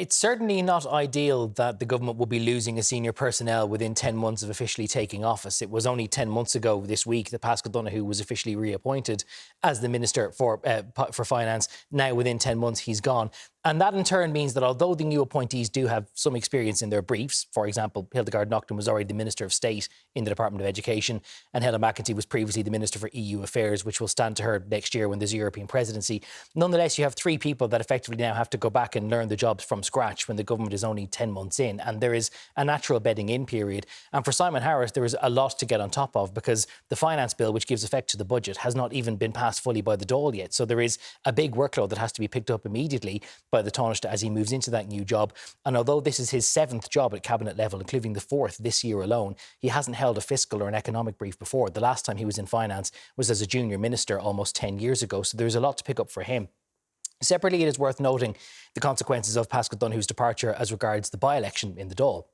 It's certainly not ideal that the government will be losing a senior personnel within 10 months of officially taking office. It was only 10 months ago this week that Paschal Donohoe was officially reappointed as the Minister for Finance. Now, within 10 months, he's gone. And that in turn means that although the new appointees do have some experience in their briefs, for example, Hildegard Naughton was already the Minister of State in the Department of Education, and Helen McEntee was previously the Minister for EU Affairs, which will stand to her next year when there's a European presidency. Nonetheless, you have three people that effectively now have to go back and learn the jobs from scratch when the government is only 10 months in, and there is a natural bedding in period. And for Simon Harris, there is a lot to get on top of because the finance bill, which gives effect to the budget, has not even been passed fully by the Dáil yet. So there is a big workload that has to be picked up immediately by the Taoiseach as he moves into that new job. And although this is his seventh job at cabinet level, including the fourth this year alone, he hasn't held a fiscal or an economic brief before. The last time he was in finance was as a junior minister almost 10 years ago. So there's a lot to pick up for him. Separately, it is worth noting the consequences of Paschal Donohoe's departure as regards the by-election in the Dáil.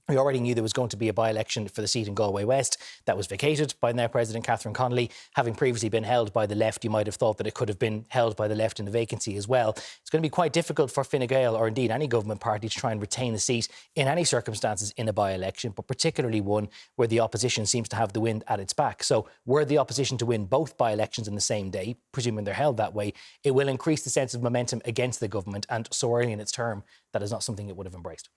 We already knew there was going to be a by-election for the seat in Galway West that was vacated by now President Catherine Connolly. Having previously been held by the left, you might have thought that it could have been held by the left in the vacancy as well. It's going to be quite difficult for Fine Gael, or indeed any government party, to try and retain a seat in any circumstances in a by-election, but particularly one where the opposition seems to have the wind at its back. So were the opposition to win both by-elections in the same day, presuming they're held that way, it will increase the sense of momentum against the government, and so early in its term, that is not something it would have embraced.